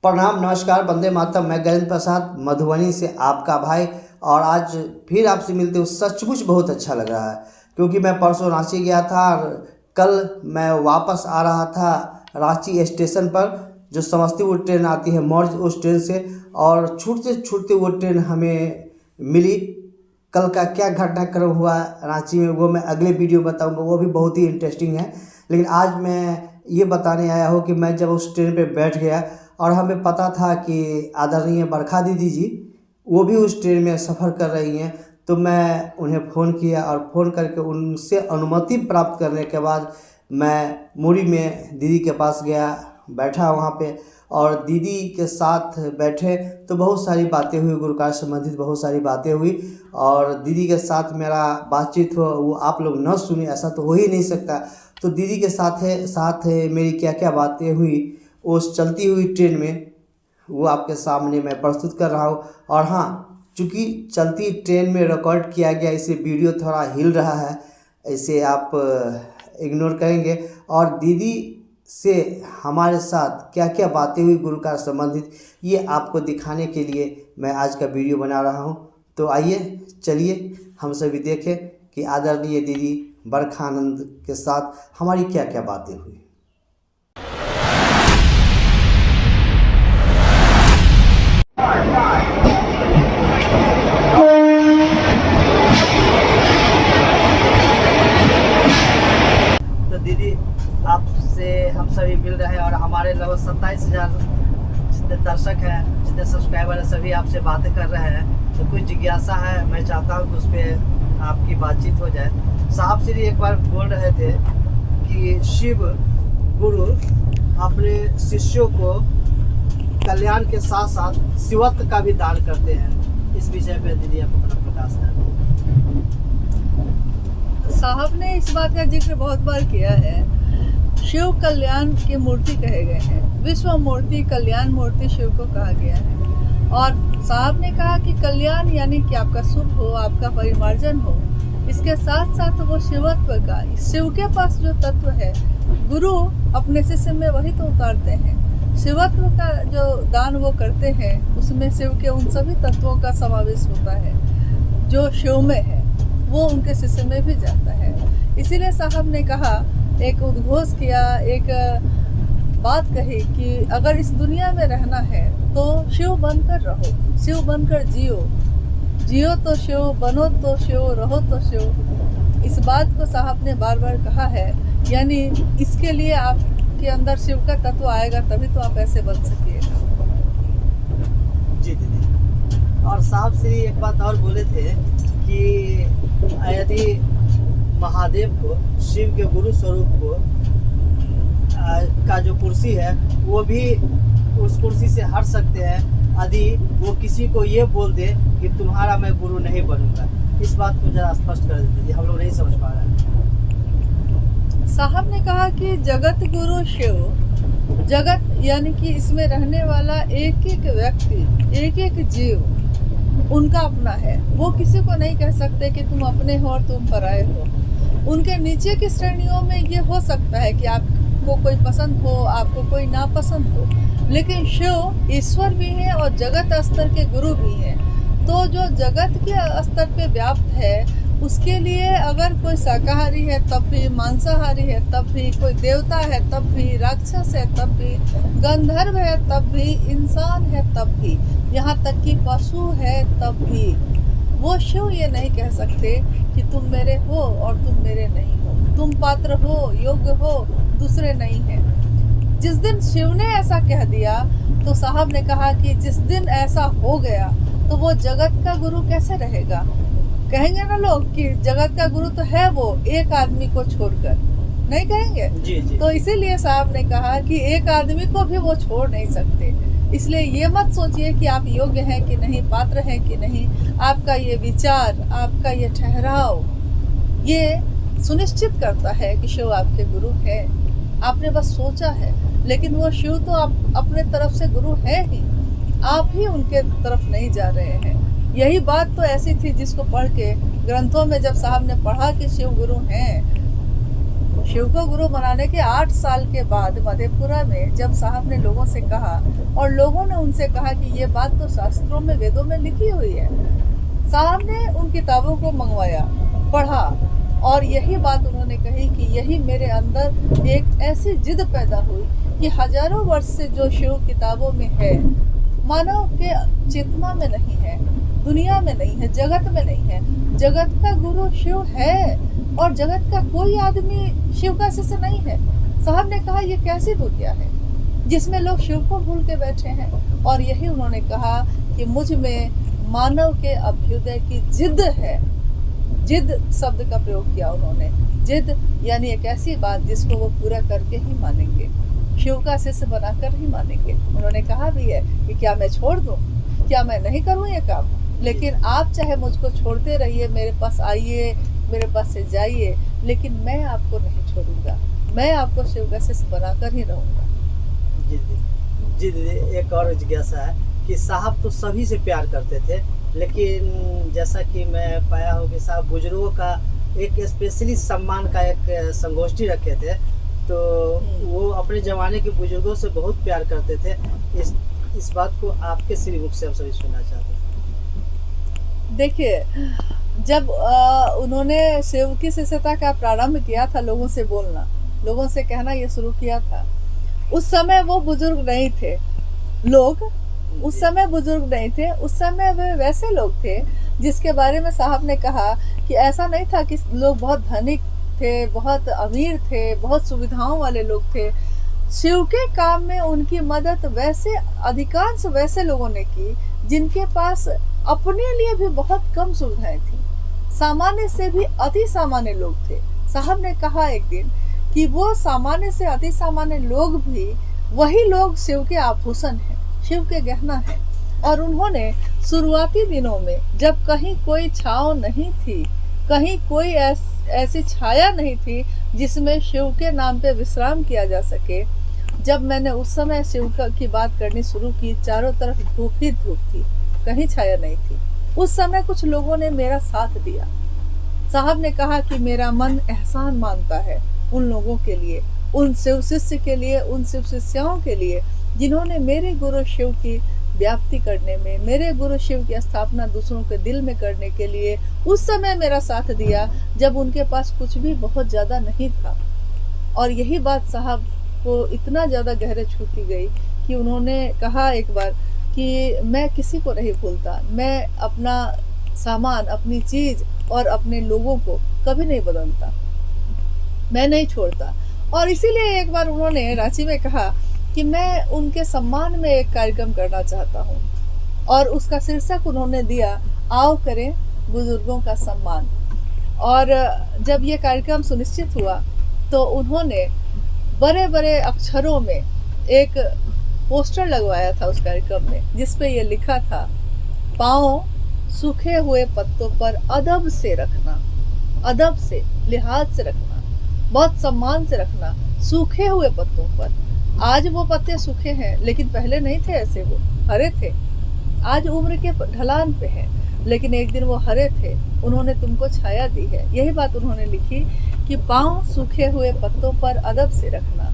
प्रणाम, नमस्कार, वंदे मातरम। मैं गजेंद्र प्रसाद मधुबनी से आपका भाई। और आज फिर आपसे मिलते हुए सचमुच बहुत अच्छा लग रहा है, क्योंकि मैं परसों रांची गया था और कल मैं वापस आ रहा था रांची स्टेशन पर, जो समस्तीपुर ट्रेन आती है मौर्ज, उस ट्रेन से। और छूटते छूटते वो ट्रेन हमें मिली। कल का क्या घटनाक्रम हुआ रांची में वो मैं अगले वीडियो बताऊंगा, वो भी बहुत ही इंटरेस्टिंग है। लेकिन आज मैं ये बताने आया हूँ कि मैं जब उस ट्रेन पे बैठ गया और हमें पता था कि आदरणीय बरखा दीदी जी वो भी उस ट्रेन में सफ़र कर रही हैं, तो मैं उन्हें फ़ोन किया और फ़ोन करके उनसे अनुमति प्राप्त करने के बाद मैं मुड़ी में दीदी के पास गया, बैठा वहाँ पे और दीदी के साथ बैठे तो बहुत सारी बातें हुई, गुरु कार्य संबंधित बहुत सारी बातें हुई। और दीदी के साथ मेरा बातचीत हो वो आप लोग न सुने ऐसा तो हो ही नहीं सकता। तो दीदी के साथ मेरी क्या क्या बातें हुई उस चलती हुई ट्रेन में, वो आपके सामने मैं प्रस्तुत कर रहा हूँ। और हाँ, चूँकि चलती ट्रेन में रिकॉर्ड किया गया, इसे वीडियो थोड़ा हिल रहा है, इसे आप इग्नोर करेंगे। और दीदी से हमारे साथ क्या क्या बातें हुई गुरु कार्य संबंधित, ये आपको दिखाने के लिए मैं आज का वीडियो बना रहा हूँ। तो आइए चलिए हम सभी देखें कि आदरणीय दीदी बरखा आनंद के साथ हमारी क्या क्या बातें हुई। तो दीदी, आपसे हम सभी मिल रहे हैं और हमारे लगभग 27,000 जितने दर्शक हैं, जितने सब्सक्राइबर हैं, सभी आपसे बातें कर रहे हैं। तो कुछ जिज्ञासा है, मैं चाहता हूँ कि उस पर आपकी बातचीत हो जाए। साहब श्री एक बार बोल रहे थे कि शिव गुरु अपने शिष्यों को कल्याण के साथ साथ शिवत्व का भी दान करते हैं। इस विषय पे दीदी आप अपना प्रकाश करें। साहब ने इस बात का जिक्र बहुत बार किया है। शिव कल्याण की मूर्ति कहे गए हैं, विश्व मूर्ति, कल्याण मूर्ति शिव को कहा गया है। और साहब ने कहा कि कल्याण यानी कि आपका सुख हो, आपका परिमार्जन हो। इसके साथ साथ वो शिवत्व का, शिव के पास जो तत्व है गुरु अपने शिष्य में वही तो उतारते हैं। शिवत्व का जो दान वो करते हैं उसमें शिव के उन सभी तत्वों का समावेश होता है जो शिव में है, वो उनके शिष्य में भी जाता है। इसीलिए साहब ने कहा, एक उद्घोष किया, एक बात कही कि अगर इस दुनिया में रहना है तो शिव बनकर रहो, शिव बनकर जियो, जियो तो शिव, बनो तो शिव, रहो तो शिव। इस बात को साहब ने बार बार कहा है। यानी इसके लिए आपके अंदर शिव का तत्व आएगा तभी तो आप ऐसे बन सकिएगा। जी दीदी। और साहब श्री एक बात और बोले थे कि यदि महादेव को, शिव के गुरु स्वरूप को का जो कुर्सी है वो भी उस कुर्सी से हट सकते हैं यदि वो किसी को ये बोल दे कि तुम्हारा मैं गुरु नहीं बनूंगा। इस बात को जरा स्पष्ट कर दीजिए, हम लोग नहीं समझ पा रहे हैं। साहब ने कहा कि जगत गुरु शिव, जगत यानी कि इसमें रहने वाला एक एक व्यक्ति, एक एक जीव उनका अपना है। वो किसी को नहीं कह सकते कि तुम अपने हो और तुम पराये हो। उनके नीचे की श्रेणियों में ये हो सकता है कि आपको कोई पसंद हो, आपको कोई नापसंद हो, लेकिन शिव ईश्वर भी है और जगत स्तर के गुरु भी हैं। तो जो जगत के स्तर पे व्याप्त है उसके लिए अगर कोई शाकाहारी है तब भी, मांसाहारी है तब भी, कोई देवता है तब भी, राक्षस है तब भी, गंधर्व है तब भी, इंसान है तब भी, यहाँ तक कि पशु है तब भी, वो शिव ये नहीं कह सकते कि तुम मेरे हो और तुम मेरे नहीं हो, तुम पात्र हो, योग्य हो, दूसरे नहीं हैं। जिस दिन शिव ने ऐसा कह दिया तो साहब ने कहा कि जिस दिन ऐसा हो गया तो वो जगत का गुरु कैसे रहेगा। कहेंगे ना लोग कि जगत का गुरु तो है वो, एक आदमी को छोड़कर, नहीं कहेंगे? जी जी। तो इसीलिए साहब ने कहा कि एक आदमी को भी वो छोड़ नहीं सकते। इसलिए ये मत सोचिए कि आप योग्य हैं कि नहीं, पात्र हैं कि नहीं। आपका ये विचार, आपका ये ठहराव ये सुनिश्चित करता है कि शिव आपके गुरु है। आपने बस सोचा है, लेकिन वो शिव तो आप अपने तरफ से गुरु है ही, आप ही उनके तरफ नहीं जा रहे हैं। यही बात तो ऐसी थी जिसको पढ़ के ग्रंथों में जब साहब ने पढ़ा कि शिव गुरु हैं शिव को गुरु बनाने के 8 साल के बाद मधेपुरा में जब साहब ने लोगों से कहा और लोगों ने उनसे कहा कि ये बात तो शास्त्रों में, वेदों में लिखी हुई है, साहब ने उन किताबों को मंगवाया, पढ़ा और यही बात उन्होंने कही कि यही मेरे अंदर एक ऐसी जिद पैदा हुई कि हजारों वर्ष से जो शिव किताबों में है, मानव के चेतना में नहीं है, दुनिया में नहीं है, जगत में नहीं है। जगत का गुरु शिव है और जगत का कोई आदमी शिव का शिष्य नहीं है। साहब ने कहा ये कैसी दुनिया है जिसमें लोग शिव को भूल के बैठे हैं। और यही उन्होंने कहा कि मुझ में मानव के अभ्युदय की जिद है। जिद शब्द का प्रयोग किया उन्होंने। जिद यानी एक ऐसी बात जिसको वो पूरा करके ही मानेंगे, शिव का शिष्य बनाकर ही मानेंगे। उन्होंने कहा भी है कि क्या मैं छोड़ दूं, क्या मैं नहीं करूं ये काम, लेकिन आप चाहे मुझको छोड़ते रहिए, मेरे पास आइए, मेरे पास से जाइए, लेकिन मैं आपको नहीं छोड़ूंगा, मैं आपको शिव का शिष्य बनाकर ही रहूंगा। जी दीदी, एक और जिज्ञासा है कि साहब तो सभी से प्यार करते थे, लेकिन जैसा कि मैं पाया हूँ कि साहब बुजुर्गों का एक स्पेशली सम्मान का एक संगोष्ठी रखे थे, तो वो अपने ज़माने के बुजुर्गों से बहुत प्यार करते थे। इस बात को आपके श्रीमुख से हम सभी सुनना चाहते हैं। देखिए, जब उन्होंने शिव की शिष्यता का प्रारंभ किया था, लोगों से बोलना, लोगों से कहना ये शुरू किया था, उस समय वो बुजुर्ग नहीं थे। लोग उस समय बुजुर्ग नहीं थे, उस समय वे वैसे लोग थे जिसके बारे में साहब ने कहा कि ऐसा नहीं था कि लोग बहुत धनिक थे, बहुत अमीर थे, बहुत सुविधाओं वाले लोग थे। शिव के काम में उनकी मदद वैसे अधिकांश वैसे लोगों ने की जिनके पास अपने लिए भी बहुत कम सुविधाएं थी, सामान्य से भी अति सामान्य लोग थे। साहब ने कहा एक दिन कि वो सामान्य से अति सामान्य लोग भी वही लोग शिव के आभूषण हैं, शिव के गहना है। और उन्होंने शुरुआती दिनों में जब कहीं कोई छांव नहीं थी, कहीं कोई ऐसी छाया नहीं थी जिसमें शिव के नाम पे विश्राम किया जा सके, जब मैंने उस समय शिव की बात करनी शुरू की, चारों तरफ धूप ही धूप थी, कहीं छाया नहीं थी। उस समय कुछ लोगों ने मेरा साथ दिया। साहब ने कहा कि मेरा मन एहसान मानता है उन लोगों के लिए, उन शिव शिष्य के लिए, उन शिव शिष्याओं के लिए जिन्होंने मेरे गुरु शिव की व्याप्ति करने में, मेरे गुरु शिव की स्थापना दूसरों के दिल में करने के लिए उस समय मेरा साथ दिया, जब उनके पास कुछ भी बहुत ज़्यादा नहीं था। और यही बात साहब को इतना ज़्यादा गहरे छूती गई कि उन्होंने कहा एक बार कि मैं किसी को नहीं भूलता, मैं अपना सामान, अपनी चीज़ और अपने लोगों को कभी नहीं बदलता, मैं नहीं छोड़ता। और इसीलिए एक बार उन्होंने रांची में कहा कि मैं उनके सम्मान में एक कार्यक्रम करना चाहता हूँ, और उसका शीर्षक उन्होंने दिया, आओ करें बुजुर्गों का सम्मान। और जब ये कार्यक्रम सुनिश्चित हुआ तो उन्होंने बड़े बड़े अक्षरों में एक पोस्टर लगवाया था उस कार्यक्रम में, जिस पे ये लिखा था, पाँव सूखे हुए पत्तों पर अदब से रखना, अदब से, लिहाज से रखना, बहुत सम्मान से रखना, सूखे हुए पत्तों पर। आज वो पत्ते सूखे हैं, लेकिन पहले नहीं थे ऐसे, वो हरे थे। आज उम्र के ढलान पे हैं, लेकिन एक दिन वो हरे थे, उन्होंने तुमको छाया दी है। यही बात उन्होंने लिखी कि पाँव सूखे हुए पत्तों पर अदब से रखना,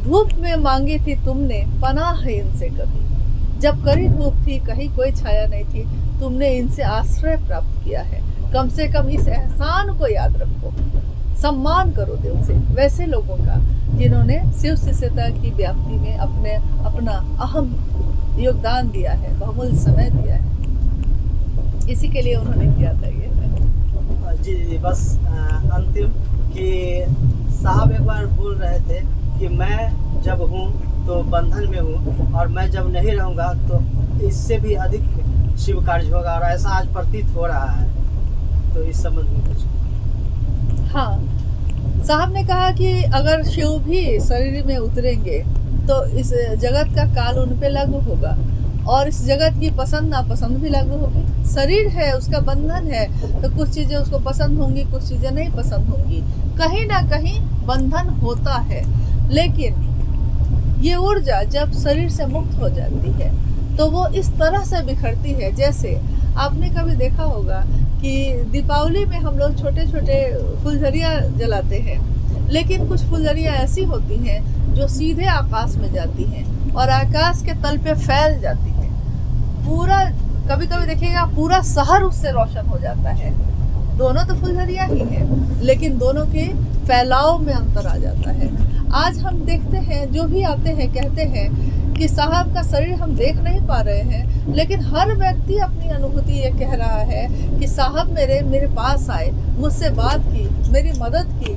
धूप में मांगी थी तुमने पनाह है इनसे कभी, जब कड़ी धूप थी, कहीं कोई छाया नहीं थी, तुमने इनसे आश्रय प्राप्त किया है। कम से कम इस एहसान को याद रखो, सम्मान करो दिल से वैसे लोगों का जिन्होंने शिव शिष्यता की व्याप्ति में अपना अहम योगदान दिया है, बहुमूल्य समय दिया है। इसी के लिए उन्होंने किया था ये। जी बस अंतिम कि साहब एक बार बोल रहे थे कि मैं जब हूँ तो बंधन में हूँ, और मैं जब नहीं रहूँगा तो इससे भी अधिक शिव कार्य होगा, और ऐसा आज प्रतीत हो रहा है। तो इस संबंध में कुछ? हाँ, साहब ने कहा कि अगर शिव भी शरीर में उतरेंगे तो इस जगत का काल उन पे लागू होगा, और इस जगत की पसंद नापसंद भी लागू होगी। शरीर है, उसका बंधन है, तो कुछ चीज़ें उसको पसंद होंगी, कुछ चीज़ें नहीं पसंद होंगी, कहीं ना कहीं बंधन होता है। लेकिन ये ऊर्जा जब शरीर से मुक्त हो जाती है तो वो इस तरह से बिखरती है, जैसे आपने कभी देखा होगा कि दीपावली में हम लोग छोटे छोटे फुलझड़ियाँ जलाते हैं, लेकिन कुछ फुलझड़ियाँ ऐसी होती हैं जो सीधे आकाश में जाती हैं और आकाश के तल पे फैल जाती हैं। पूरा कभी कभी देखिएगा पूरा शहर उससे रोशन हो जाता है। दोनों तो फुलझड़ियाँ ही हैं, लेकिन दोनों के फैलाव में अंतर आ जाता है। आज हम देखते हैं, जो भी आते हैं कहते हैं कि साहब का शरीर हम देख नहीं पा रहे हैं, लेकिन हर व्यक्ति अपनी अनुभूति ये कह रहा है कि साहब मेरे पास आए, मुझसे बात की, मेरी मदद की।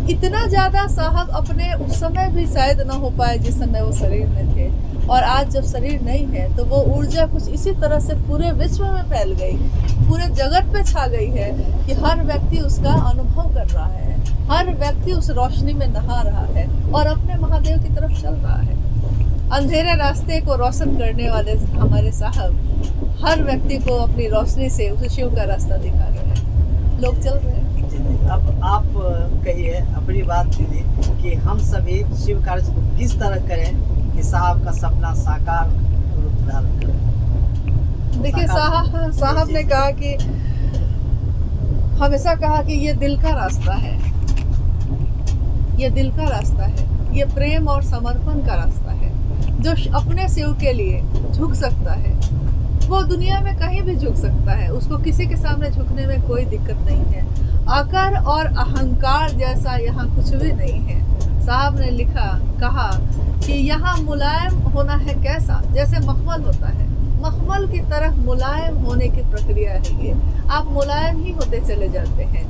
इतना ज़्यादा साहब अपने उस समय भी शायद ना हो पाए जिस समय वो शरीर में थे, और आज जब शरीर नहीं है तो वो ऊर्जा कुछ इसी तरह से पूरे विश्व में फैल गई, पूरे जगत पे छा गई है कि हर व्यक्ति उसका अनुभव कर रहा है, हर व्यक्ति उस रोशनी में नहा रहा है और अपने महादेव की तरफ चल रहा है। अंधेरे रास्ते को रोशन करने वाले हमारे साहब हर व्यक्ति को अपनी रोशनी से उस शिव का रास्ता दिखा रहे हैं, लोग चल रहे हैं। अब आप कहिए अपनी बात दीदी कि हम सभी शिव कार्य को किस तरह करें कि साहब का सपना साकार रूप धारण करे। देखिए साहब ने कहा कि हमेशा कहा कि ये दिल का रास्ता है, ये दिल का रास्ता है, ये प्रेम और समर्पण का रास्ता है। जो अपने शिव के लिए झुक सकता है वो दुनिया में कहीं भी झुक सकता है, उसको किसी के सामने झुकने में कोई दिक्कत नहीं है। आकर और अहंकार जैसा यहाँ कुछ भी नहीं है। साहब ने कहा कि यहाँ मुलायम होना है कैसा, जैसे मखमल होता है, मखमल की तरह मुलायम होने की प्रक्रिया है ये। आप मुलायम ही होते चले जाते हैं।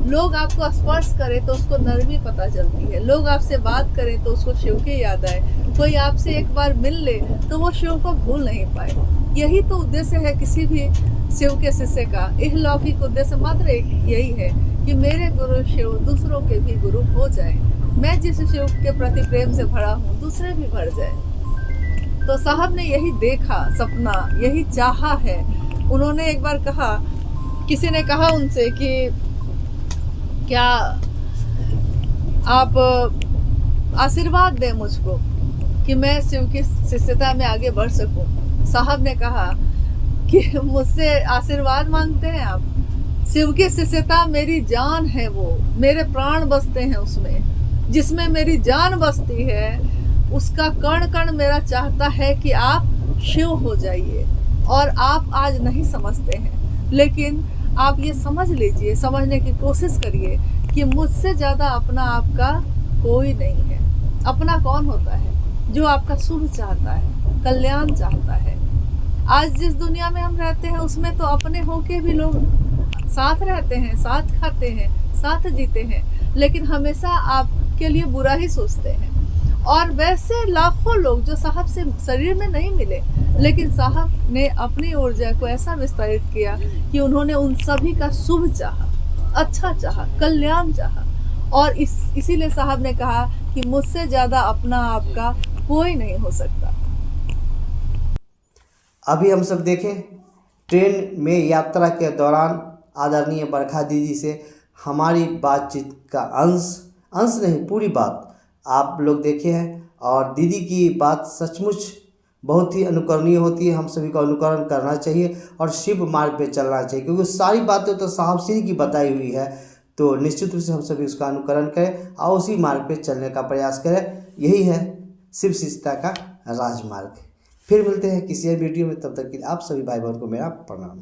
लोग आपको स्पर्श करें तो उसको नरमी पता चलती है, लोग आपसे बात करें तो उसको शिव की याद आए, कोई आपसे एक बार मिल ले तो वो शिव को भूल नहीं पाए। यही तो उद्देश्य है किसी भी शिव के शिष्य का। इहलौकिक उद्देश्य मात्र एक यही है कि मेरे गुरु शिव दूसरों के भी गुरु हो जाए। मैं जिस शिव के प्रति प्रेम से भरा हूँ दूसरे भी भर जाए। तो साहब ने यही देखा सपना, यही चाहा है। उन्होंने एक बार कहा, किसी ने कहा उनसे कि क्या आप आशीर्वाद दें मुझको कि मैं शिव की शिष्यता में आगे बढ़ सकूं। साहब ने कहा कि मुझसे आशीर्वाद मांगते हैं आप? शिव की शिष्यता मेरी जान है, वो मेरे प्राण बसते हैं उसमें। जिसमें मेरी जान बसती है उसका कण कण मेरा चाहता है कि आप शिव हो जाइए। और आप आज नहीं समझते हैं, लेकिन आप ये समझ लीजिए, समझने की कोशिश करिए कि मुझसे ज़्यादा अपना आपका कोई नहीं है। अपना कौन होता है? जो आपका शुभ चाहता है, कल्याण चाहता है। आज जिस दुनिया में हम रहते हैं उसमें तो अपने होके भी लोग साथ रहते हैं, साथ खाते हैं, साथ जीते हैं, लेकिन हमेशा आपके लिए बुरा ही सोचते हैं। और वैसे लाखों लोग जो साहब से शरीर में नहीं मिले, लेकिन साहब ने अपनी ऊर्जा को ऐसा विस्तारित किया कि उन्होंने उन सभी का शुभ चाहा, अच्छा चाहा, कल्याण चाहा। और इसीलिए साहब ने कहा कि मुझसे ज़्यादा अपना आपका कोई नहीं हो सकता। अभी हम सब देखें ट्रेन में यात्रा के दौरान आदरणीय बरखा दीदी से हमारी बातचीत का अंश नहीं, पूरी बात आप लोग देखे हैं। और दीदी की बात सचमुच बहुत ही अनुकरणीय होती है। हम सभी को अनुकरण करना चाहिए और शिव मार्ग पे चलना चाहिए, क्योंकि सारी बातें तो साहब श्री की बताई हुई है। तो निश्चित रूप से हम सभी उसका अनुकरण करें और उसी मार्ग पे चलने का प्रयास करें। यही है शिव शिष्यता का राजमार्ग। फिर मिलते हैं किसी वीडियो में, तब तक के लिए आप सभी भाई बहन को मेरा प्रणाम।